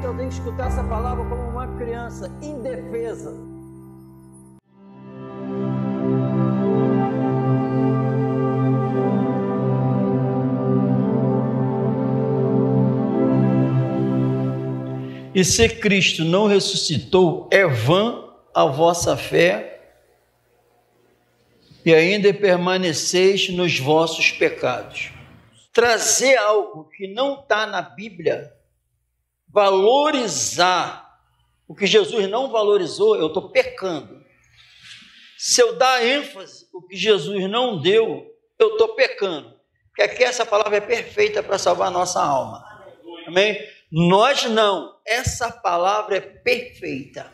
eu tenho que escutar essa palavra como uma criança indefesa. E se Cristo não ressuscitou, é vã a vossa fé e ainda permaneceis nos vossos pecados. Trazer algo que não está na Bíblia, valorizar o que Jesus não valorizou, eu estou pecando. Se eu dar ênfase o que Jesus não deu, eu estou pecando. Porque aqui essa palavra é perfeita para salvar a nossa alma. Amém? Nós não. Essa palavra é perfeita.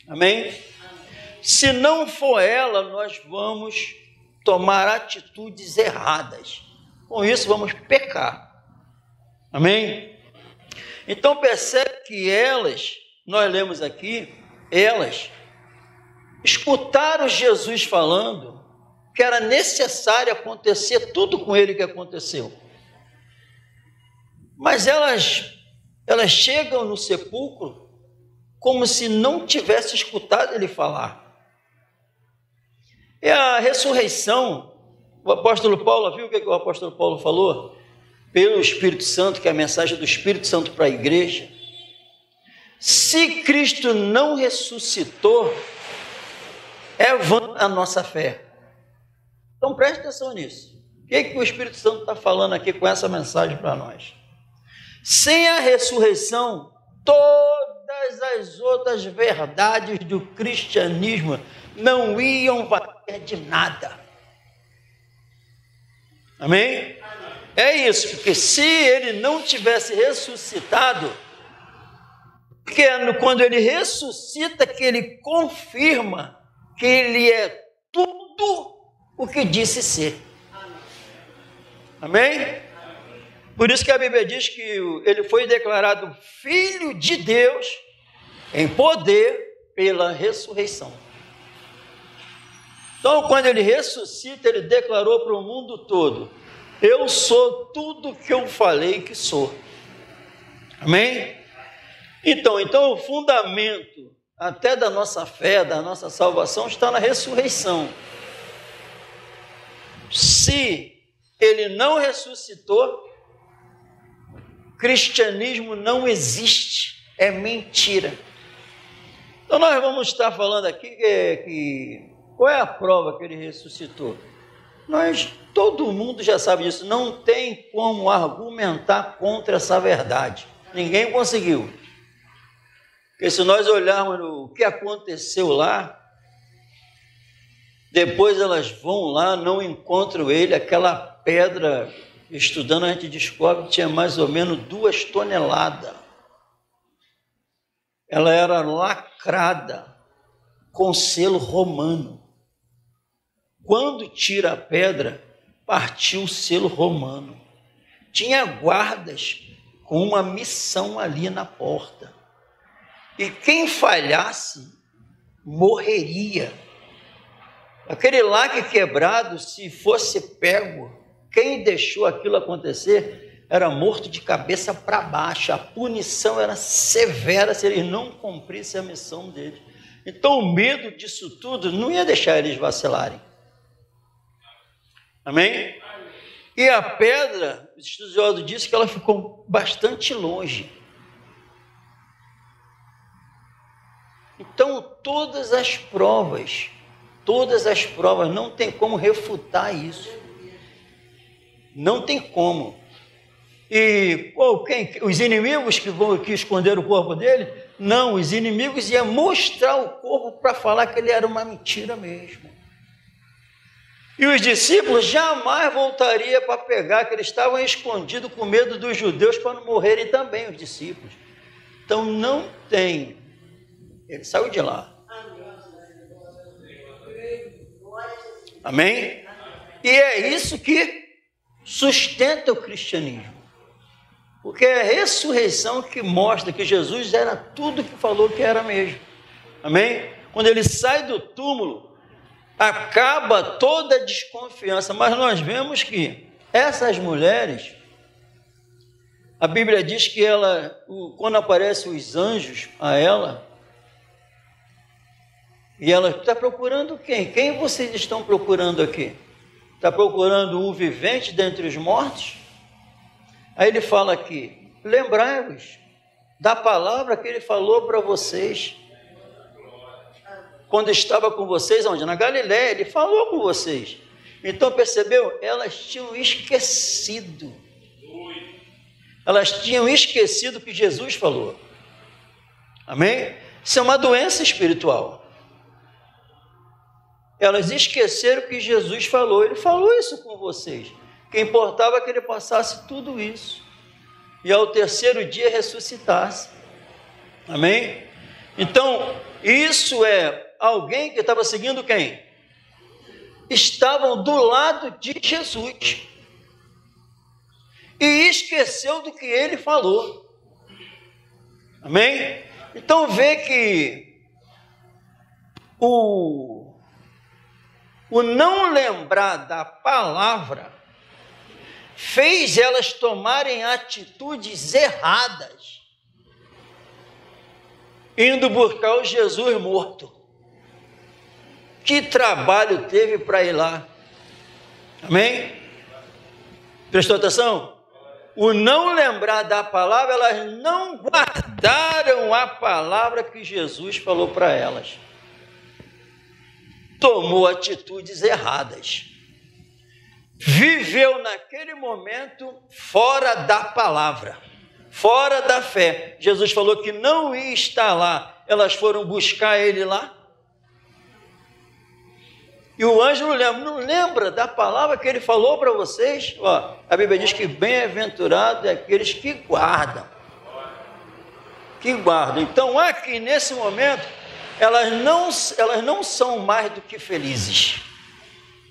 Amém? Se não for ela, nós vamos tomar atitudes erradas. Com isso, vamos pecar. Amém? Então, percebe que elas, nós lemos aqui, elas escutaram Jesus falando que era necessário acontecer tudo com ele que aconteceu. Mas elas chegam no sepulcro como se não tivesse escutado ele falar. E a ressurreição, o apóstolo Paulo, viu o que o apóstolo Paulo falou? Pelo Espírito Santo, que é a mensagem do Espírito Santo para a igreja. Se Cristo não ressuscitou, é vã a nossa fé. Então preste atenção nisso. O que o Espírito Santo está falando aqui com essa mensagem para nós? Sem a ressurreição, todas as outras verdades do cristianismo não iam valer de nada. Amém? É isso, porque se ele não tivesse ressuscitado, porque é quando ele ressuscita que ele confirma que ele é tudo o que disse ser. Amém? Por isso que a Bíblia diz que ele foi declarado Filho de Deus em poder pela ressurreição. Então, quando ele ressuscita, ele declarou para o mundo todo: eu sou tudo que eu falei que sou. Amém? Então o fundamento até da nossa fé, da nossa salvação, está na ressurreição. Se ele não ressuscitou, cristianismo não existe, é mentira. Então nós vamos estar falando aqui qual é a prova que ele ressuscitou? Todo mundo já sabe disso, não tem como argumentar contra essa verdade. Ninguém conseguiu. Porque se nós olharmos o que aconteceu lá, depois elas vão lá, não encontram ele, aquela pedra, estudando a gente descobre que tinha mais ou menos 2 toneladas. Ela era lacrada com selo romano. Quando tira a pedra, partiu o selo romano. Tinha guardas com uma missão ali na porta. E quem falhasse, morreria. Aquele lacre quebrado, se fosse pego, quem deixou aquilo acontecer era morto de cabeça para baixo. A punição era severa se eles não cumprissem a missão deles. Então o medo disso tudo não ia deixar eles vacilarem. Amém? E a pedra, o estudioso disse que ela ficou bastante longe. Então todas as provas, não tem como refutar isso. Não tem como. E os inimigos que esconderam o corpo dele? Não, os inimigos iam mostrar o corpo para falar que ele era uma mentira mesmo. E os discípulos jamais voltariam para pegar, que eles estavam escondidos com medo dos judeus para não morrerem também, os discípulos. Então não tem. Ele saiu de lá. Amém? E é isso que sustenta o cristianismo. Porque é a ressurreição que mostra que Jesus era tudo que falou que era mesmo. Amém? Quando ele sai do túmulo, acaba toda a desconfiança. Mas nós vemos que essas mulheres, A Bíblia diz que ela, quando aparecem os anjos a ela, e ela está procurando quem? Quem vocês estão procurando aqui? Está procurando um vivente dentre os mortos? Aí ele fala aqui, lembrai-vos da palavra que ele falou para vocês, quando estava com vocês, onde? Na Galiléia, ele falou com vocês. Então, percebeu? Elas tinham esquecido. Elas tinham esquecido o que Jesus falou. Amém? Isso é uma doença espiritual. Elas esqueceram o que Jesus falou. Ele falou isso com vocês. O que importava é que ele passasse tudo isso. E ao terceiro dia ressuscitasse. Amém? Então, isso é alguém que estava seguindo quem? Estavam do lado de Jesus. E esqueceu do que ele falou. Amém? Então vê que o não lembrar da palavra fez elas tomarem atitudes erradas, indo buscar o Jesus morto. Que trabalho teve para ir lá? Amém? Prestou atenção? O não lembrar da palavra, elas não guardaram a palavra que Jesus falou para elas. Tomou atitudes erradas. Viveu naquele momento fora da palavra, fora da fé. Jesus falou que não ia estar lá. Elas foram buscar ele lá. E o anjo não lembra da palavra que ele falou para vocês? Ó, a Bíblia diz que bem-aventurado é aqueles que guardam. Que guardam. Então, aqui nesse momento, elas não são mais do que felizes.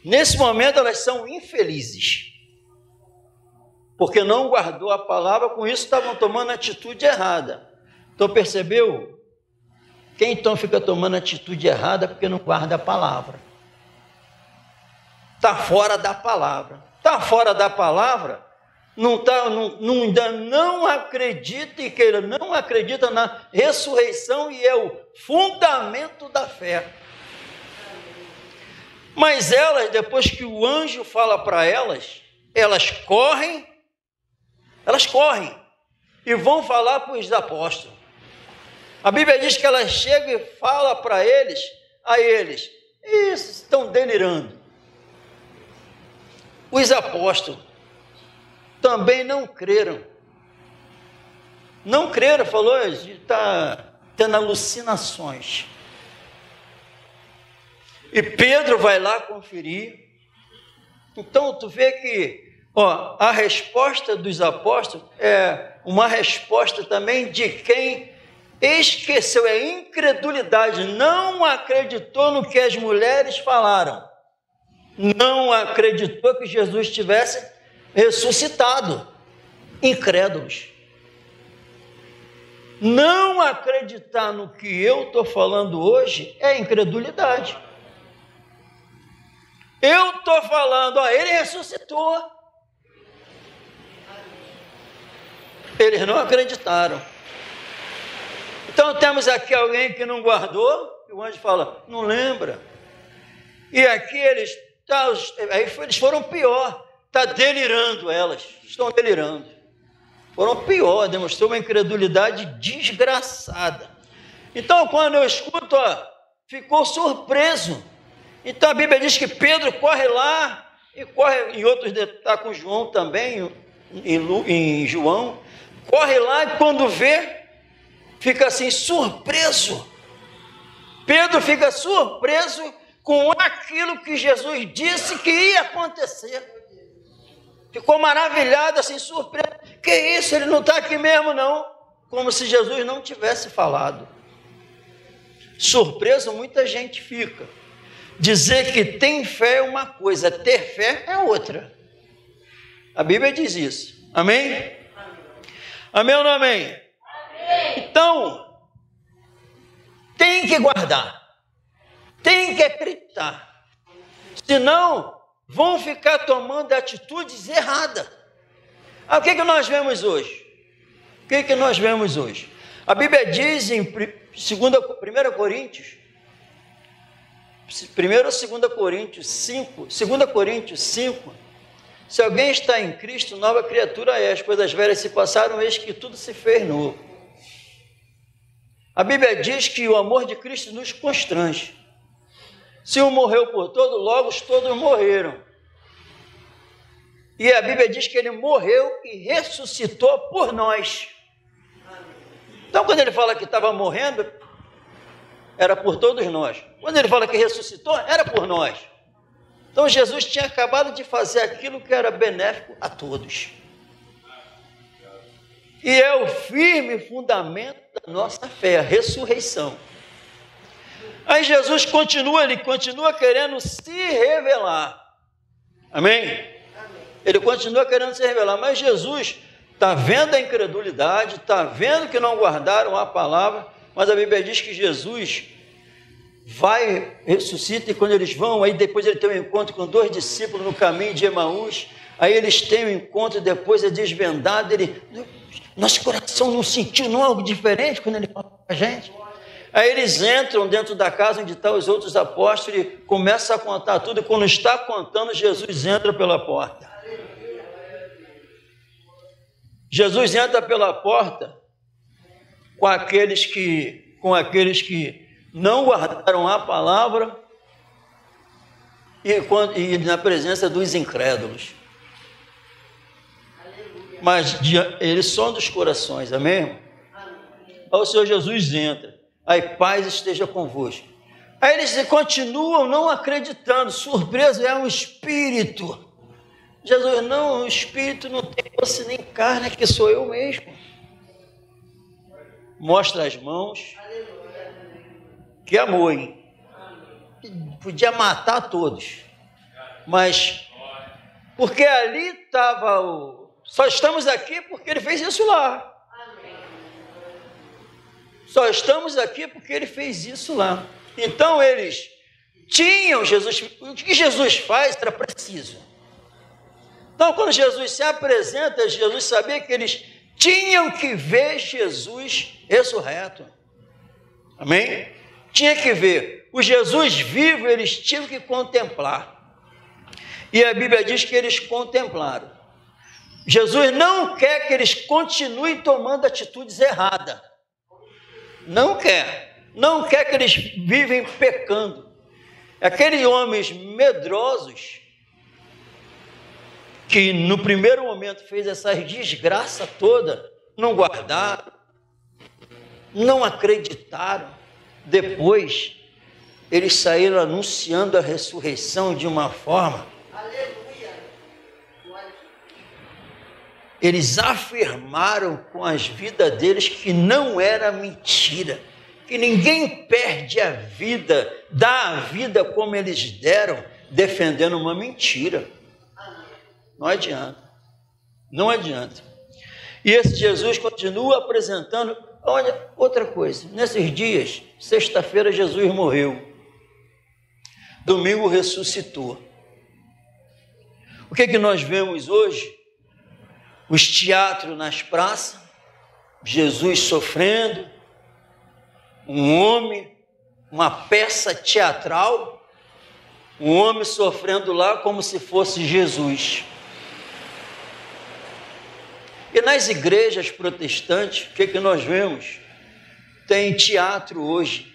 Nesse momento, elas são infelizes. Porque não guardou a palavra, com isso estavam tomando atitude errada. Então, percebeu? Quem então fica tomando atitude errada porque não guarda a palavra? Está fora da palavra. Está fora da palavra, ainda não acredita, e que não acredita na ressurreição, e é o fundamento da fé. Mas elas, depois que o anjo fala para elas, elas correm e vão falar para os apóstolos. A Bíblia diz que elas chegam e falam para eles, isso, estão delirando. Os apóstolos também não creram. Não creram, falou, está tendo alucinações. E Pedro vai lá conferir. Então, tu vê que a resposta dos apóstolos é uma resposta também de quem esqueceu, é incredulidade, não acreditou no que as mulheres falaram. Não acreditou que Jesus tivesse ressuscitado. Incrédulos. Não acreditar no que eu estou falando hoje é incredulidade. Eu estou falando, ele ressuscitou. Eles não acreditaram. Então temos aqui alguém que não guardou, e o anjo fala, não lembra. E aqui eles foram pior, está delirando elas, estão delirando. Foram pior, demonstrou uma incredulidade desgraçada. Então, quando eu escuto, ficou surpreso. Então, a Bíblia diz que Pedro corre lá, e corre em outros detalhes, está com João também, em João, corre lá e quando vê, fica assim, surpreso. Pedro fica surpreso com aquilo que Jesus disse que ia acontecer. Ficou maravilhado, assim, surpreso. Que isso, ele não está aqui mesmo, não. Como se Jesus não tivesse falado. Surpreso muita gente fica. Dizer que tem fé é uma coisa, ter fé é outra. A Bíblia diz isso. Amém? Amém ou não amém? Amém. Então, tem que guardar. Tem que acreditar. Senão, vão ficar tomando atitudes erradas. O que nós vemos hoje? que nós vemos hoje? A Bíblia diz em 1 Coríntios, 1 ou 2 Coríntios 5, 2 Coríntios 5, se alguém está em Cristo, nova criatura é, as coisas velhas se passaram, eis que tudo se fez novo. A Bíblia diz que o amor de Cristo nos constrange. Se um morreu por todos, logo todos morreram. E a Bíblia diz que ele morreu e ressuscitou por nós. Então, quando ele fala que estava morrendo, era por todos nós. Quando ele fala que ressuscitou, era por nós. Então, Jesus tinha acabado de fazer aquilo que era benéfico a todos. E é o firme fundamento da nossa fé, a ressurreição. Aí Jesus ele continua querendo se revelar. Amém? Ele continua querendo se revelar, mas Jesus está vendo a incredulidade, está vendo que não guardaram a palavra, mas a Bíblia diz que Jesus vai, ressuscita, e quando eles vão, aí depois ele tem um encontro com 2 discípulos no caminho de Emaús, aí eles têm um encontro, depois é desvendado, nosso coração não sentiu não algo diferente quando ele fala com a gente? Aí eles entram dentro da casa onde estão os outros apóstolos e começam a contar tudo, e quando está contando, Jesus entra pela porta. Jesus entra pela porta com aqueles que não guardaram a palavra e na presença dos incrédulos. Mas eles são dos corações, amém? Aí o Senhor Jesus entra, aí paz esteja convosco. Aí eles continuam não acreditando, surpreso, é um espírito. Jesus, não, o espírito não tem osso nem carne, que sou eu mesmo. Mostra as mãos. Que amor, hein? Podia matar todos. Mas, porque ali estava só estamos aqui porque ele fez isso lá. Só estamos aqui porque ele fez isso lá. Então eles tinham Jesus, o que Jesus faz era preciso. Então quando Jesus se apresenta, Jesus sabia que eles tinham que ver Jesus ressurreto. Amém? Tinha que ver. O Jesus vivo eles tinham que contemplar. E a Bíblia diz que eles contemplaram. Jesus não quer que eles continuem tomando atitudes erradas. Não quer. Não quer que eles vivem pecando. Aqueles homens medrosos que no primeiro momento fez essa desgraça toda, não guardaram, não acreditaram. Depois, eles saíram anunciando a ressurreição de uma forma. Eles afirmaram com as vidas deles que não era mentira, que ninguém perde a vida, dá a vida como eles deram, defendendo uma mentira. Não adianta. Não adianta. E esse Jesus continua apresentando. Olha, outra coisa. Nesses dias, sexta-feira, Jesus morreu. Domingo ressuscitou. O que nós vemos hoje? Os teatros nas praças, Jesus sofrendo, um homem, uma peça teatral, um homem sofrendo lá como se fosse Jesus. E nas igrejas protestantes, o que nós vemos? Tem teatro hoje,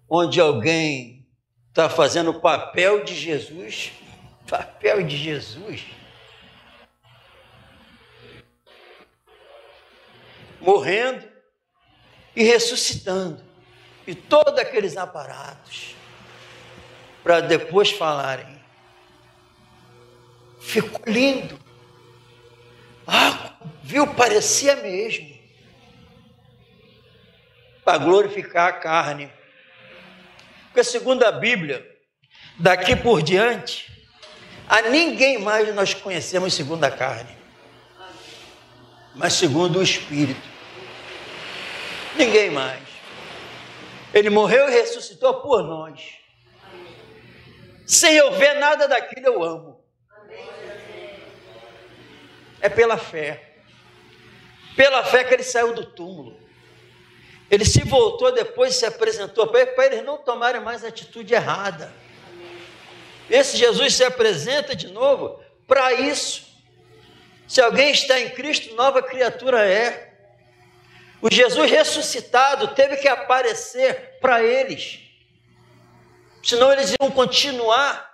onde alguém está fazendo o papel de Jesus, morrendo e ressuscitando, e todos aqueles aparatos, para depois falarem, ficou lindo, viu, parecia mesmo, para glorificar a carne, porque segundo a Bíblia, daqui por diante, a ninguém mais nós conhecemos segundo a carne, mas segundo o Espírito. Ninguém mais. Ele morreu e ressuscitou por nós. Sem eu ver nada daquilo, eu amo. É pela fé. Pela fé que ele saiu do túmulo. Ele se voltou depois e se apresentou para eles não tomarem mais atitude errada. Esse Jesus se apresenta de novo para isso. Se alguém está em Cristo, nova criatura é. O Jesus ressuscitado teve que aparecer para eles. Senão eles iam continuar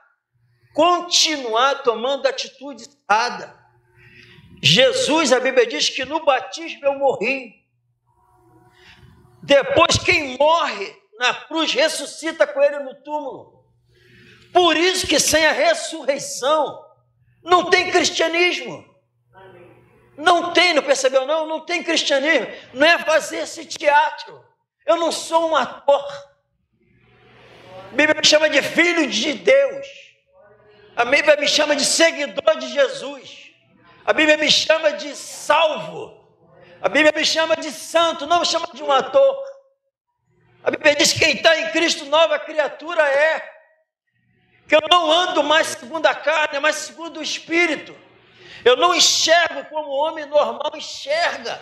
tomando atitude errada. Jesus, a Bíblia diz que no batismo eu morri. Depois quem morre na cruz ressuscita com ele no túmulo. Por isso que sem a ressurreição não tem cristianismo. Não tem, não percebeu não? Não tem cristianismo. Não é fazer esse teatro. Eu não sou um ator. A Bíblia me chama de filho de Deus. A Bíblia me chama de seguidor de Jesus. A Bíblia me chama de salvo. A Bíblia me chama de santo, não me chama de um ator. A Bíblia diz que quem está em Cristo, nova criatura é. Que eu não ando mais segundo a carne, mas segundo o Espírito. Eu não enxergo como o homem normal enxerga.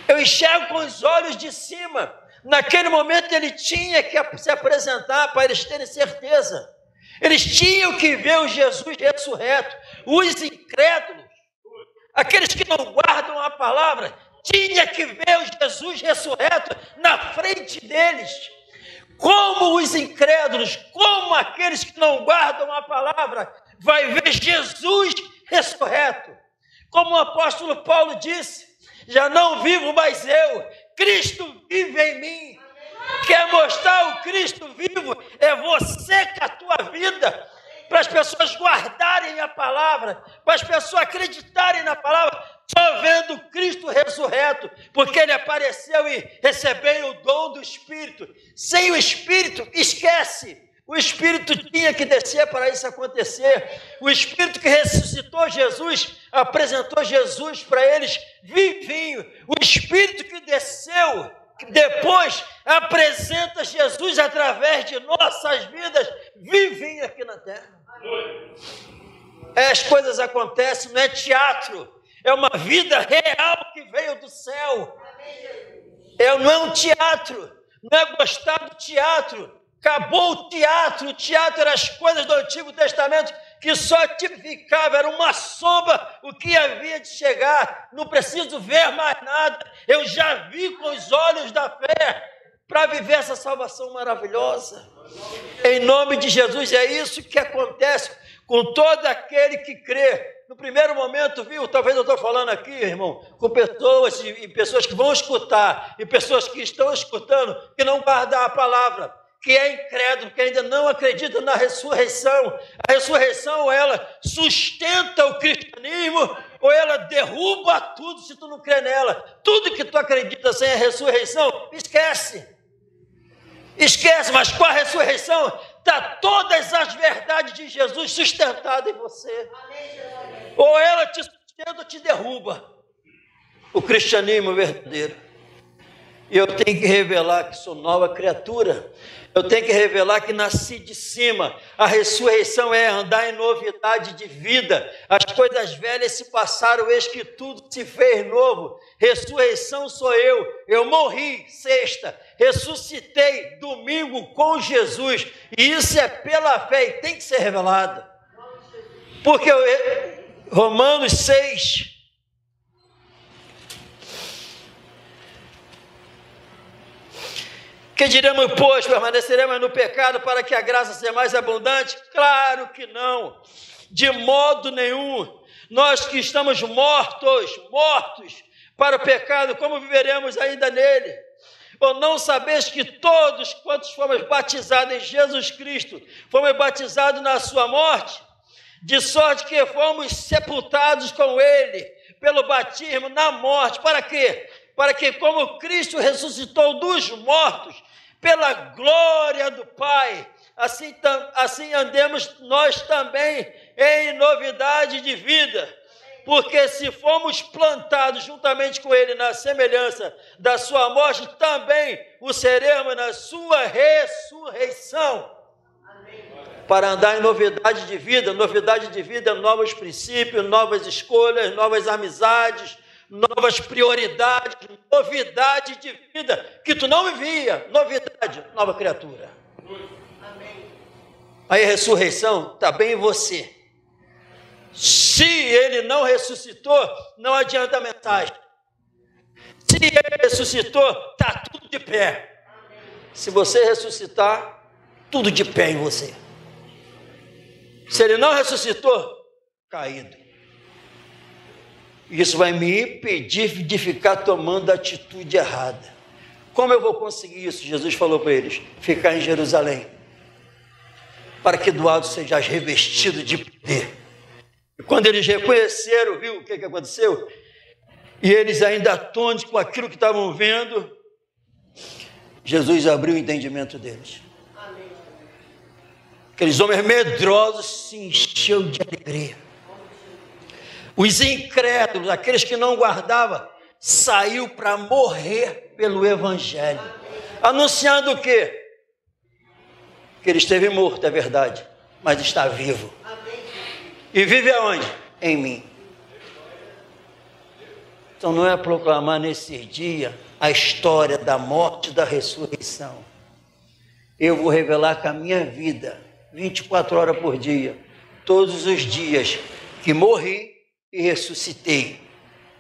Eu enxergo com os olhos de cima. Naquele momento ele tinha que se apresentar para eles terem certeza. Eles tinham que ver o Jesus ressurreto. Os incrédulos, aqueles que não guardam a palavra, tinha que ver o Jesus ressurreto na frente deles. Como os incrédulos, como aqueles que não guardam a palavra, vai ver Jesus ressurreto. Como o apóstolo Paulo disse, já não vivo mais eu, Cristo vive em mim. Quer mostrar o Cristo vivo? É você com a tua vida. Para as pessoas guardarem a palavra, para as pessoas acreditarem na palavra, só vendo Cristo ressurreto, porque ele apareceu e recebeu o dom do Espírito. Sem o Espírito, esquece. O Espírito tinha que descer para isso acontecer. O Espírito que ressuscitou Jesus, apresentou Jesus para eles vivinho. O Espírito que desceu, depois apresenta Jesus através de nossas vidas, vivinho aqui na terra. As coisas acontecem, não é teatro, é uma vida real que veio do céu. Não é um teatro, não é gostar do teatro. Acabou o teatro era as coisas do Antigo Testamento que só tipificava, era uma sombra o que havia de chegar. Não preciso ver mais nada, eu já vi com os olhos da fé para viver essa salvação maravilhosa. Em nome de Jesus, é isso que acontece com todo aquele que crê. No primeiro momento, viu, talvez eu estou falando aqui, irmão, com pessoas e pessoas que vão escutar, e pessoas que estão escutando, que não guardam a palavra, que é incrédulo, que ainda não acredita na ressurreição. A ressurreição, ela sustenta o cristianismo, ou ela derruba tudo se tu não crê nela. Tudo que tu acredita sem a ressurreição, esquece. Esquece, mas com a ressurreição, está todas as verdades de Jesus sustentadas em você. Ou ela te sustenta ou te derruba. O cristianismo verdadeiro. E eu tenho que revelar que sou nova criatura. Eu tenho que revelar que nasci de cima. A ressurreição é andar em novidade de vida. As coisas velhas se passaram, eis que tudo se fez novo. Ressurreição sou eu. Eu morri sexta, ressuscitei domingo com Jesus. E isso é pela fé e tem que ser revelado. Porque Romanos 6... Que diremos, pois, permaneceremos no pecado para que a graça seja mais abundante? Claro que não, de modo nenhum. Nós que estamos mortos para o pecado, como viveremos ainda nele? Ou não sabeis que todos quantos fomos batizados em Jesus Cristo, fomos batizados na sua morte? De sorte que fomos sepultados com ele, pelo batismo na morte. Para quê? Para que, como Cristo ressuscitou dos mortos, pela glória do Pai, assim andemos nós também em novidade de vida. Porque se fomos plantados juntamente com ele na semelhança da sua morte, também o seremos na sua ressurreição. Para andar em novidade de vida, novos princípios, novas escolhas, novas amizades, novas prioridades, novidade de vida que tu não vivia, novidade, nova criatura. Aí a ressurreição está bem em você. Se ele não ressuscitou, não adianta a mensagem. Se ele ressuscitou, está tudo de pé. Se você ressuscitar, tudo de pé em você. Se ele não ressuscitou, caído. Isso vai me impedir de ficar tomando atitude errada. Como eu vou conseguir isso? Jesus falou para eles: ficar em Jerusalém, para que do alto sejais revestido de poder. E quando eles reconheceram, viu o que aconteceu? E eles ainda atônitos com aquilo que estavam vendo, Jesus abriu o entendimento deles. Aqueles homens medrosos se encheu de alegria. Os incrédulos, aqueles que não guardavam, saiu para morrer pelo Evangelho. Anunciando o quê? Que ele esteve morto, é verdade, mas está vivo. E vive aonde? Em mim. Então não é proclamar nesse dia a história da morte e da ressurreição. Eu vou revelar com a minha vida, 24 horas por dia, todos os dias, que morri e ressuscitei.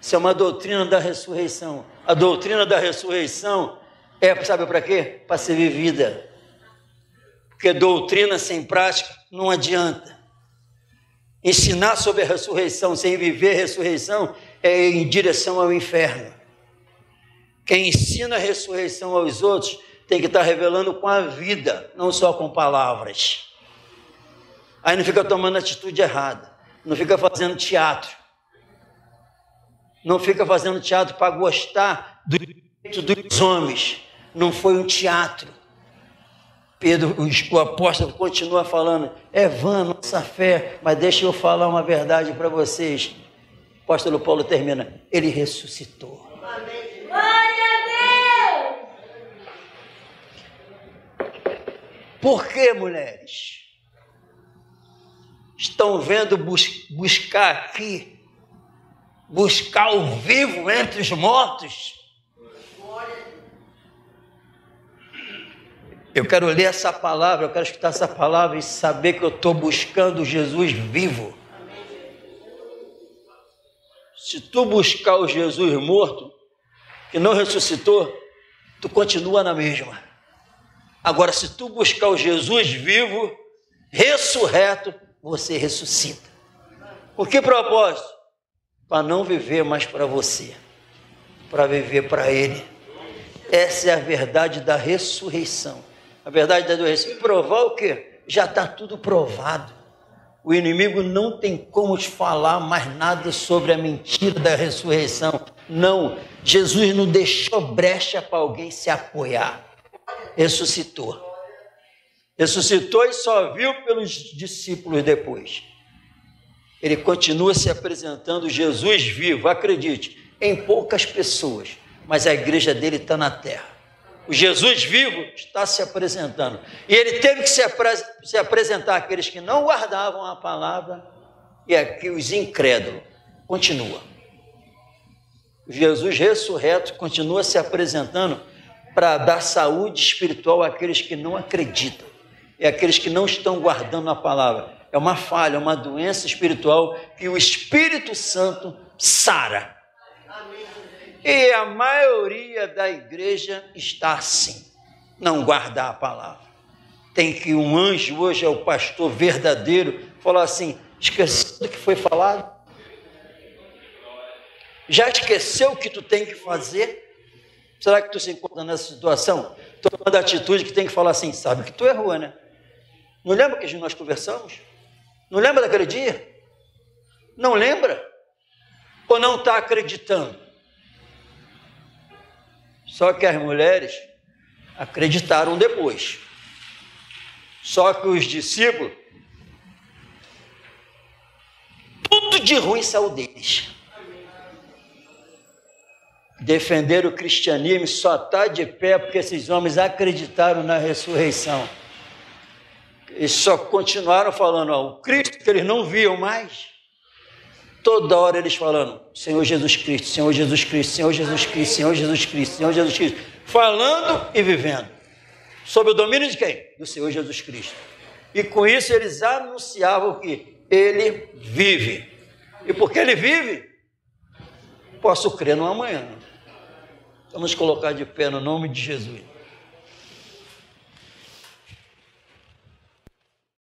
Isso é uma doutrina da ressurreição. A doutrina da ressurreição é, sabe para quê? Para ser vivida. Porque doutrina sem prática não adianta. Ensinar sobre a ressurreição sem viver a ressurreição é em direção ao inferno. Quem ensina a ressurreição aos outros tem que estar revelando com a vida, não só com palavras. Aí não fica tomando atitude errada, não fica fazendo teatro. Não fica fazendo teatro para gostar do direito dos homens. Não foi um teatro. Pedro, o apóstolo, continua falando: é vã nossa fé, mas deixa eu falar uma verdade para vocês. O apóstolo Paulo termina: ele ressuscitou. Glória a Deus! Por que, mulheres? Estão vendo buscar aqui, buscar o vivo entre os mortos? Eu quero ler essa palavra, eu quero escutar essa palavra e saber que eu estou buscando Jesus vivo. Se tu buscar o Jesus morto, que não ressuscitou, tu continua na mesma. Agora, se tu buscar o Jesus vivo, ressurreto, você ressuscita. Por que propósito? Para não viver mais para você, para viver para Ele. Essa é a verdade da ressurreição. A verdade da ressurreição. Provar o quê? Já está tudo provado. O inimigo não tem como te falar mais nada sobre a mentira da ressurreição. Não, Jesus não deixou brecha para alguém se apoiar. Ressuscitou. Ressuscitou e só viu pelos discípulos depois. Ele continua se apresentando Jesus vivo, acredite, em poucas pessoas, mas a igreja dele está na terra. O Jesus vivo está se apresentando. E ele teve que se apresentar àqueles que não guardavam a palavra e aqui os incrédulos. Continua. O Jesus ressurreto continua se apresentando para dar saúde espiritual àqueles que não acreditam. E àqueles que não estão guardando a palavra. É uma falha, uma doença espiritual que o Espírito Santo sara. E a maioria da igreja está assim, não guardar a palavra. Tem que um anjo, hoje é o pastor verdadeiro, falar assim: esqueceu do que foi falado? Já esqueceu o que tu tem que fazer? Será que tu se encontra nessa situação? Tomando a atitude que tem que falar assim: sabe que tu errou, né? Não lembra que nós conversamos? Não lembra daquele dia? Não lembra? Ou não está acreditando? Só que as mulheres acreditaram depois. Só que os discípulos, tudo de ruim saiu deles. Defender o cristianismo só está de pé porque esses homens acreditaram na ressurreição. Eles só continuaram falando: ó, o Cristo que eles não viam mais, Toda hora eles falando, Senhor Jesus Cristo, Senhor Jesus Cristo, Senhor Jesus Cristo, Senhor Jesus Cristo, Senhor Jesus Cristo. Falando e vivendo. Sob o domínio de quem? Do Senhor Jesus Cristo. E com isso eles anunciavam que Ele vive. E porque Ele vive, posso crer no amanhã. Vamos colocar de pé no nome de Jesus.